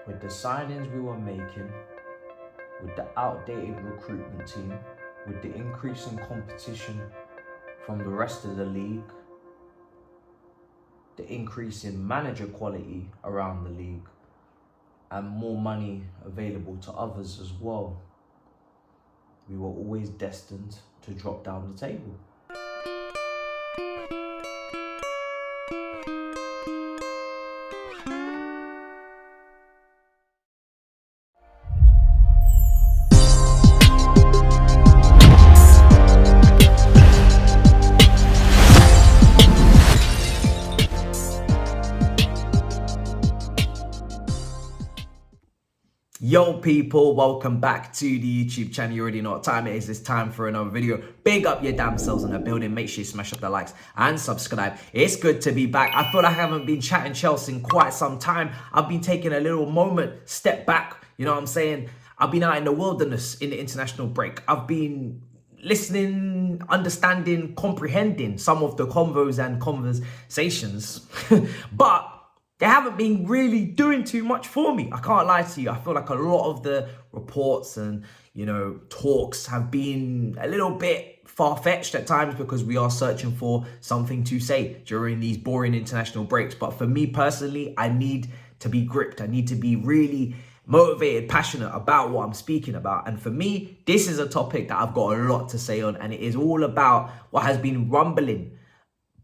with the signings we were making, with the outdated recruitment team, with the increase in competition from the rest of the league, the increase in manager quality around the league, and more money available to others as well, we were always destined to drop down the table. Yo people, welcome back to the YouTube channel. You already know what time it is. It's time for another video. Big up your damn selves in the building. Make sure you smash up the likes and subscribe. It's good to be back. I feel like I haven't been chatting Chelsea in quite some time. I've been taking a little moment, step back. You know what I'm saying? I've been out in the wilderness in the international break. I've been listening, understanding, comprehending some of the convos and conversations. But they haven't been really doing too much for me. I can't lie to you. I feel like a lot of the reports and, talks have been a little bit far-fetched at times because we are searching for something to say during these boring international breaks. But for me personally, I need to be gripped. I need to be really motivated, passionate about what I'm speaking about. And for me, this is a topic that I've got a lot to say on, and it is all about what has been rumbling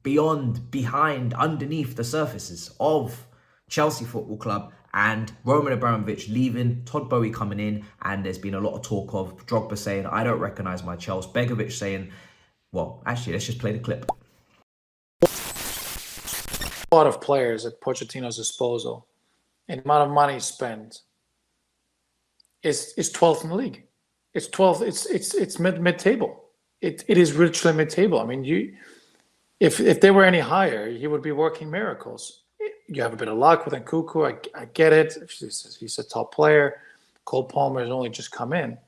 beyond, behind, underneath the surfaces of Chelsea Football Club and Roman Abramovich leaving, Todd Boehly coming in, and there's been a lot of talk of Drogba saying, I don't recognise my Chelsea, Begović saying, well, actually, let's just play the clip. A lot of players at Pochettino's disposal, and the amount of money spent is 12th in the league. It's 12th, it's mid-table. It is literally mid-table. I mean, If they were any higher, he would be working miracles. You have a bit of luck with Nkunku. I get it. He's a top player. Cole Palmer has only just come in.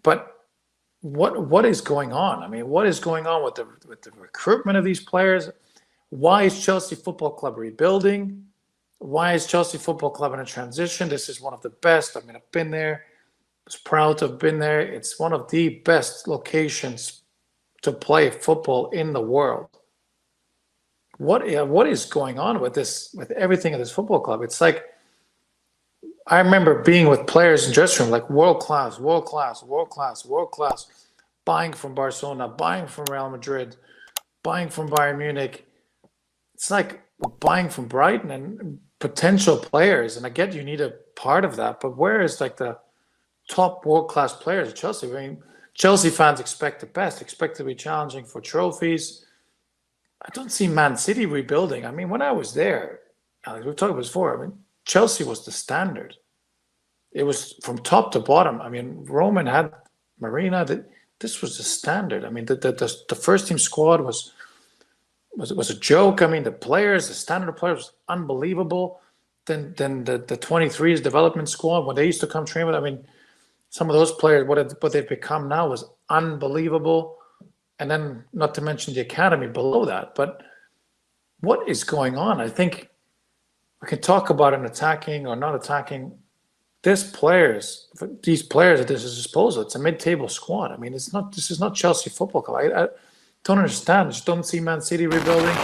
But what is going on? I mean, what is going on with the recruitment of these players? Why is Chelsea Football Club rebuilding? Why is Chelsea Football Club in a transition? This is one of the best. I mean, I've been there. I was proud to have been there. It's one of the best locations to play football in the world. What is going on with this, with everything at this football club? It's like, I remember being with players in dressing room, like world class, buying from Barcelona, buying from Real Madrid, buying from Bayern Munich. It's like buying from Brighton and potential players. And I get you need a part of that, but where is like the top world class players at Chelsea? I mean, Chelsea fans expect the best, expect to be challenging for trophies. I don't see Man City rebuilding. I mean, when I was there, Alex, we've talked about this before, I mean, Chelsea was the standard. It was from top to bottom. I mean, Roman had Marina. This was the standard. I mean, the first team squad was a joke. I mean, the players, the standard of players was unbelievable. Then the 23s development squad, when they used to come train with, I mean, some of those players, what they've become now is unbelievable. And then not to mention the academy below that. But what is going on? I think we can talk about an attacking or not attacking. These players at this disposal, it's a mid-table squad. I mean, this is not Chelsea Football Club. I don't understand. I just don't see Man City rebuilding.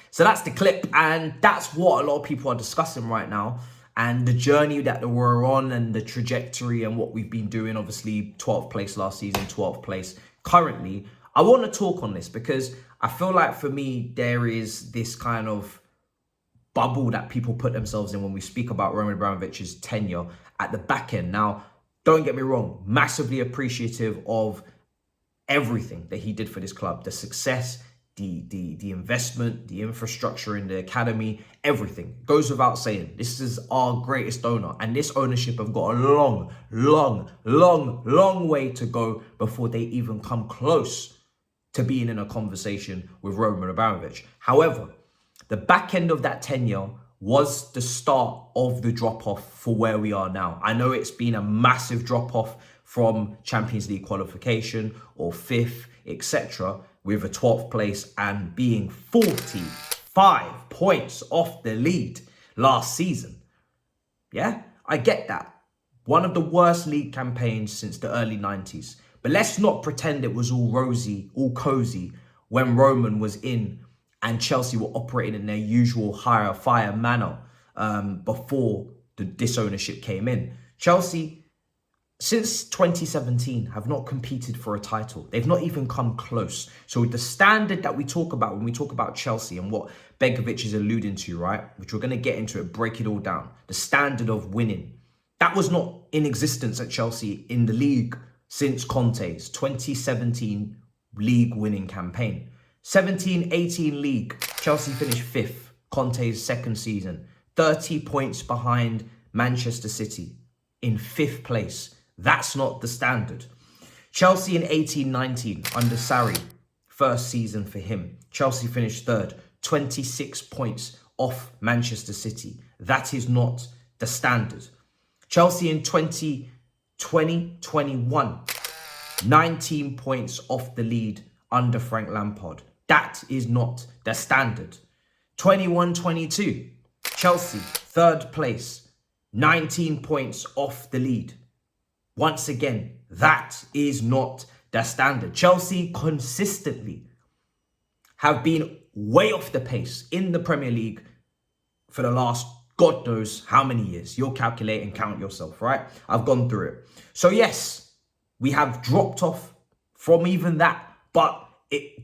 So that's the clip, and that's what a lot of people are discussing right now. And the journey that we're on and the trajectory and what we've been doing, obviously 12th place last season, 12th place currently. I want to talk on this because I feel like for me, there is this kind of bubble that people put themselves in when we speak about Roman Abramovich's tenure at the back end. Now, don't get me wrong, massively appreciative of everything that he did for this club, the success, the investment, the infrastructure in the academy, everything goes without saying. This is our greatest owner, and this ownership have got a long way to go before they even come close to being in a conversation with Roman Abramovich. However, the back end of that tenure was the start of the drop-off for where we are now. I know it's been a massive drop-off from Champions League qualification or fifth, etc., with a 12th place and being 45 points off the lead last season. Yeah, I get that. One of the worst league campaigns since the early 90s. But let's not pretend it was all rosy, all cozy when Roman was in and Chelsea were operating in their usual higher fire manner before the disownership came in. Chelsea, since 2017, have not competed for a title. They've not even come close. So the standard that we talk about when we talk about Chelsea and what Begović is alluding to, right, which we're going to get into it, break it all down, the standard of winning, that was not in existence at Chelsea in the league since Conte's 2017 league winning campaign. 17-18 league, Chelsea finished 5th, Conte's second season, 30 points behind Manchester City in 5th place. That's not the standard. Chelsea in 18-19 under Sarri, first season for him. Chelsea finished 3rd, 26 points off Manchester City. That is not the standard. Chelsea in 2020-21, 19 points off the lead under Frank Lampard. That is not the standard. 21-22, Chelsea, 3rd place, 19 points off the lead. Once again, that is not the standard. Chelsea consistently have been way off the pace in the Premier League for the last God knows how many years. You'll calculate and count yourself, right? I've gone through it. So yes, we have dropped off from even that, but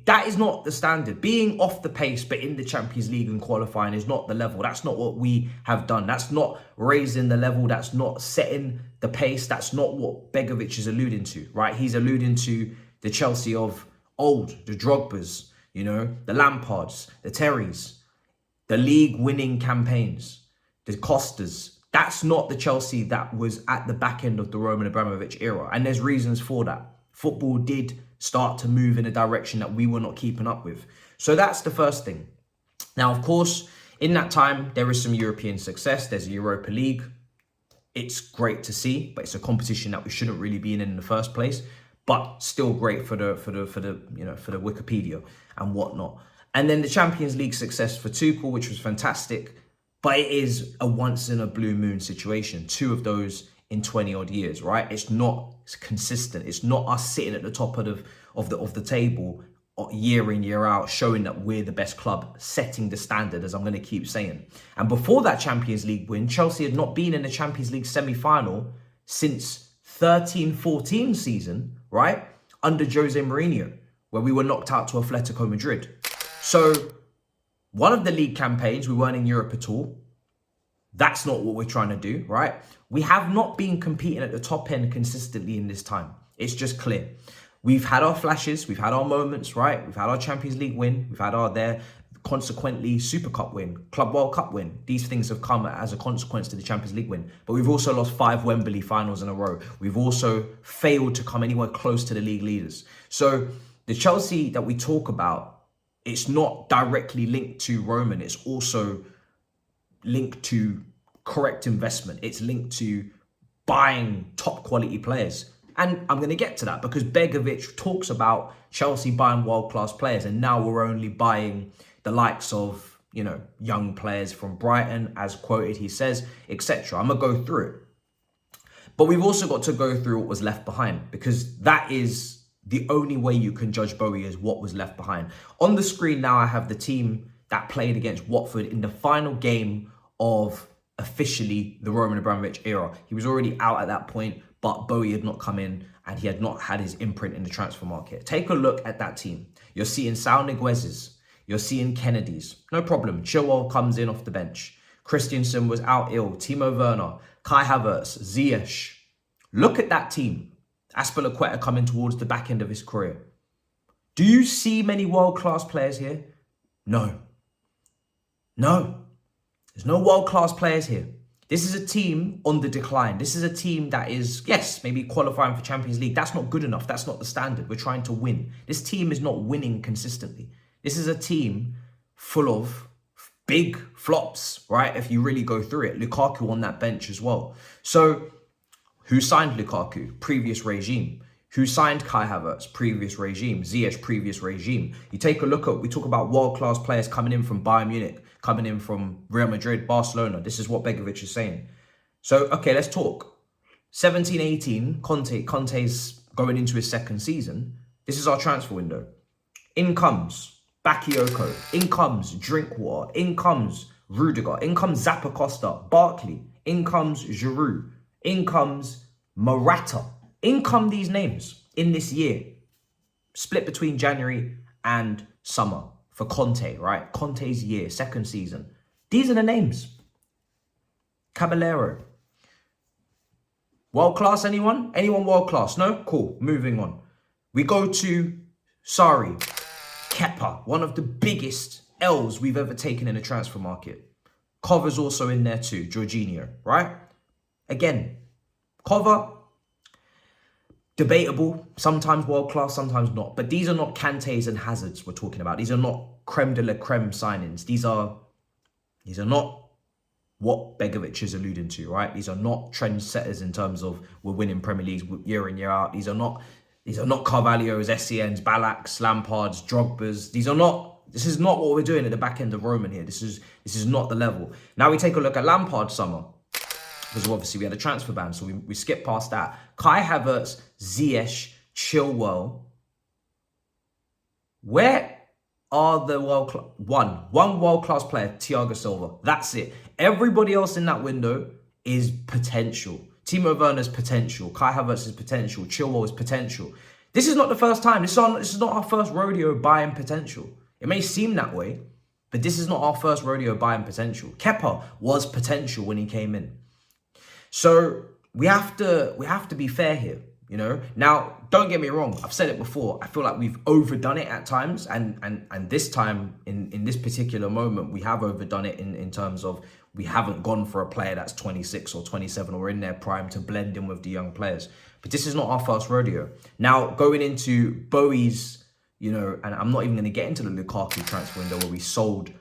that is not the standard. Being off the pace, but in the Champions League and qualifying is not the level. That's not what we have done. That's not raising the level. That's not setting the pace. That's not what Begović is alluding to, right? He's alluding to the Chelsea of old, the Drogbas, you know, the Lampards, the Terrys, the league winning campaigns, the Costas. That's not the Chelsea that was at the back end of the Roman Abramovich era. And there's reasons for that. Football did start to move in a direction that we were not keeping up with. So that's the first thing. Now, of course, in that time, there is some European success. There's a Europa League. It's great to see, but it's a competition that we shouldn't really be in the first place. But still great for the Wikipedia and whatnot. And then the Champions League success for Tuchel, which was fantastic. But it is a once in a blue moon situation. 2 of those in 20 odd years, right? It's not consistent. It's not us sitting at the top of the table year in, year out, showing that we're the best club, setting the standard, as I'm going to keep saying. And before that Champions League win, Chelsea had not been in the Champions League semi-final since 13-14 season, right? Under Jose Mourinho, where we were knocked out to Atletico Madrid. So one of the league campaigns, we weren't in Europe at all. That's not what we're trying to do, right? We have not been competing at the top end consistently in this time. It's just clear. We've had our flashes, we've had our moments, right? We've had our Champions League win, we've had consequently Super Cup win, Club World Cup win. These things have come as a consequence to the Champions League win. But we've also lost 5 Wembley finals in a row. We've also failed to come anywhere close to the league leaders. So the Chelsea that we talk about, it's not directly linked to Roman. It's also linked to correct investment. It's linked to buying top quality players. And I'm going to get to that because Begović talks about Chelsea buying world-class players. And now we're only buying the likes of, you know, young players from Brighton, as quoted, he says, etc. I'm going to go through it. But we've also got to go through what was left behind, because that is the only way you can judge Bowie is what was left behind. On the screen now, I have the team that played against Watford in the final game of officially the Roman Abramovich era. He was already out at that point, but Bowie had not come in and he had not had his imprint in the transfer market. Take a look at that team. You're seeing Saul Niguez's, you're seeing Kennedy's. No problem. Chilwell comes in off the bench. Christensen was out ill. Timo Werner, Kai Havertz, Ziyech. Look at that team. Aspilicueta coming towards the back end of his career. Do you see many world-class players here? No. No. There's no world-class players here. This is a team on the decline. This is a team that is, yes, maybe qualifying for Champions League. That's not good enough. That's not the standard. We're trying to win. This team is not winning consistently. This is a team full of big flops, right? If you really go through it. Lukaku on that bench as well. So who signed Lukaku? Previous regime. Who signed Kai Havertz? Previous regime. Ziyech, previous regime. You take a look at, we talk about world-class players coming in from Bayern Munich, coming in from Real Madrid, Barcelona. This is what Begović is saying. So, okay, let's talk. 17-18, Conte's going into his second season. This is our transfer window. In comes Bakayoko. In comes Drinkwater. In comes Rudiger. In comes Zappacosta. Barkley. In comes Giroud. In comes Morata. In come these names in this year. Split between January and summer for Conte, right? Conte's year, second season. These are the names. Caballero. World class, anyone? Anyone world class? No? Cool. Moving on. We go to Sarri. Kepa, one of the biggest L's we've ever taken in the transfer market. Cover's also in there too. Jorginho, right? Again, Cover, debatable. Sometimes world class, sometimes not. But these are not Kantes and Hazards we're talking about. These are not creme de la creme signings. These are not what Begović is alluding to, right? These are not trendsetters in terms of we're winning Premier Leagues year in, year out. These are not Carvalho's, Essien's, Balak's, Lampard's, Drogba's. This is not what we're doing at the back end of Roman here. This is not the level. Now we take a look at Lampard's summer, because obviously we had a transfer ban, so we skip past that. Kai Havertz, Ziyech, Chilwell. Where are the one world-class player, Thiago Silva? That's it. Everybody else in that window is potential. Timo Werner's potential. Kai Havertz's potential. Chilwell's potential. This is not the first time. This is not our first rodeo buying potential. It may seem that way, but this is not our first rodeo buying potential. Kepa was potential when he came in. So we have to be fair here, you know. Now, don't get me wrong. I've said it before. I feel like we've overdone it at times, and this time in this particular moment, we have overdone it in terms of we haven't gone for a player that's 26 or 27 or in their prime to blend in with the young players. But this is not our first rodeo. Now, going into Bowie's, you know, and I'm not even going to get into the Lukaku transfer window where we sold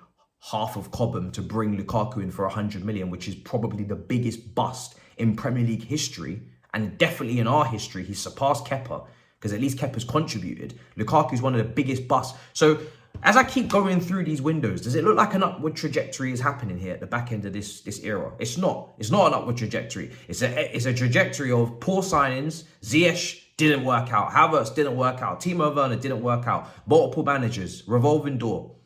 half of Cobham to bring Lukaku in for 100 million, which is probably the biggest bust in Premier League history, and definitely in our history. He's surpassed Kepa, because at least Kepa's contributed. Lukaku's one of the biggest busts. So as I keep going through these windows, does it look like an upward trajectory is happening here at the back end of this era? It's not. It's not an upward trajectory. It's a trajectory of poor signings. Ziyech didn't work out. Havertz didn't work out. Timo Werner didn't work out. Multiple managers, revolving door.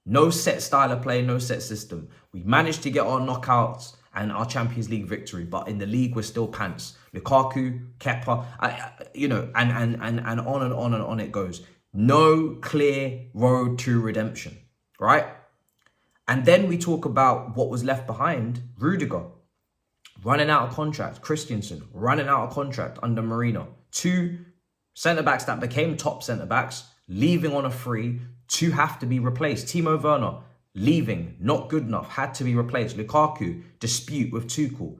No set style of play, no set system. We managed to get our knockouts and our Champions League victory, but in the league we're still pants. Lukaku, Kepa, you know, and on and on and on it goes. No clear road to redemption, right? And then we talk about what was left behind. Rudiger running out of contract. Christensen running out of contract under Mourinho. Two centre-backs that became top centre-backs leaving on a free to have to be replaced. Timo Werner leaving, not good enough, had to be replaced. Lukaku, dispute with Tuchel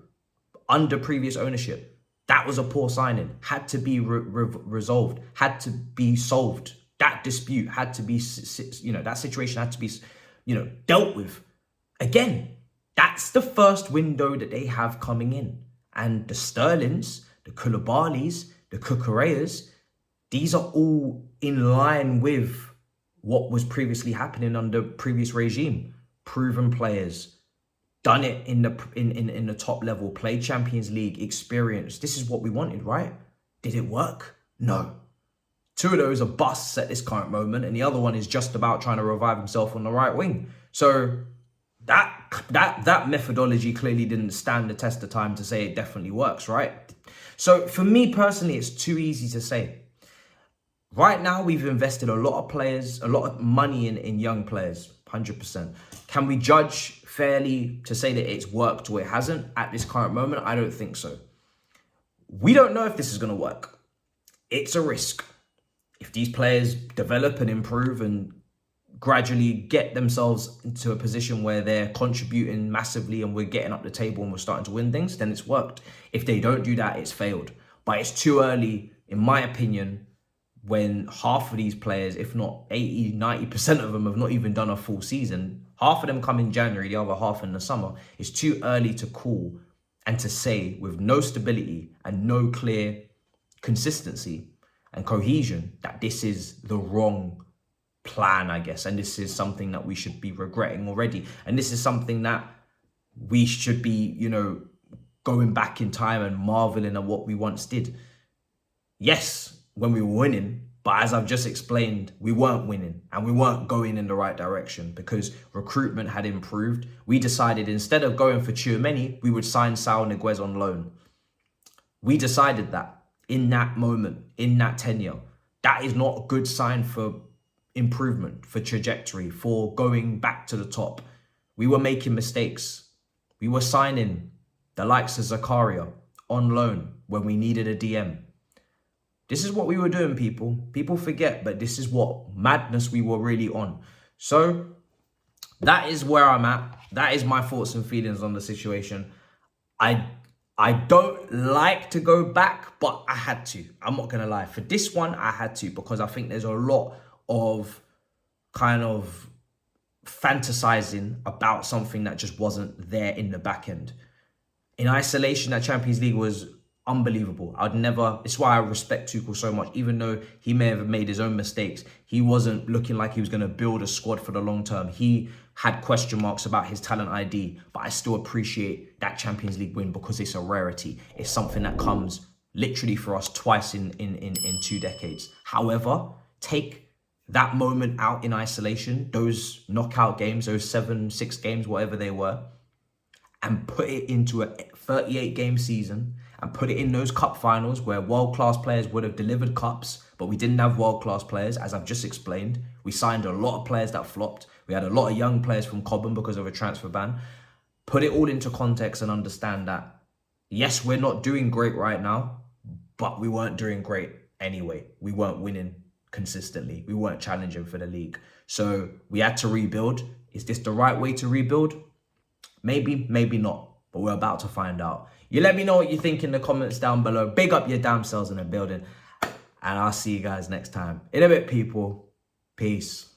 under previous ownership. That was a poor signing. Had to be resolved. Had to be solved. That dispute had to be, you know, that situation had to be, you know, dealt with. Again, that's the first window that they have coming in. And the Sterlings, the Koulibalys, the Cucureas, these are all in line with what was previously happening under previous regime. Proven players, done it in the top level, played Champions League, experience. This is what we wanted, right? Did it work? No. Two of those are busts at this current moment, and the other one is just about trying to revive himself on the right wing. So that methodology clearly didn't stand the test of time to say it definitely works, right? So for me personally, it's too easy to say. Right now, we've invested a lot of players, a lot of money in young players, 100%. Can we judge fairly to say that it's worked or it hasn't at this current moment? I don't think so. We don't know if this is going to work. It's a risk. If these players develop and improve and gradually get themselves into a position where they're contributing massively and we're getting up the table and we're starting to win things, then it's worked. If they don't do that, it's failed. But it's too early, in my opinion, when half of these players, if not 80, 90% of them have not even done a full season. Half of them come in January, the other half in the summer. It's too early to call and to say with no stability and no clear consistency and cohesion that this is the wrong plan, I guess. And this is something that we should be regretting already. And this is something that we should be, you know, going back in time and marveling at what we once did. Yes, when we were winning, but as I've just explained, we weren't winning and we weren't going in the right direction because recruitment had improved. We decided instead of going for Tchouaméni, we would sign Saul Niguez on loan. We decided that in that moment, in that tenure. That is not a good sign for improvement, for trajectory, for going back to the top. We were making mistakes. We were signing the likes of Zakaria on loan when we needed a DM. This is what we were doing, people. People forget, but this is what madness we were really on. So that is where I'm at. That is my thoughts and feelings on the situation. I don't like to go back, but I had to. I'm not going to lie. For this one, I had to because I think there's a lot of kind of fantasizing about something that just wasn't there in the back end. In isolation, that Champions League was unbelievable. It's why I respect Tuchel so much. Even though he may have made his own mistakes, he wasn't looking like he was going to build a squad for the long term. He had question marks about his talent ID, but I still appreciate that Champions League win because it's a rarity. It's something that comes literally for us twice in 2 decades. However, take that moment out in isolation, those knockout games, those 6 games, whatever they were, and put it into a 38-game season and put it in those cup finals where world-class players would have delivered cups, but we didn't have world-class players, as I've just explained. We signed a lot of players that flopped. We had a lot of young players from Cobham because of a transfer ban. Put it all into context and understand that, yes, we're not doing great right now, but we weren't doing great anyway. We weren't winning consistently. We weren't challenging for the league. So we had to rebuild. Is this the right way to rebuild? Maybe, maybe not, but we're about to find out. You let me know what you think in the comments down below. Big up your damn selves in the building. And I'll see you guys next time. In a bit, people. Peace.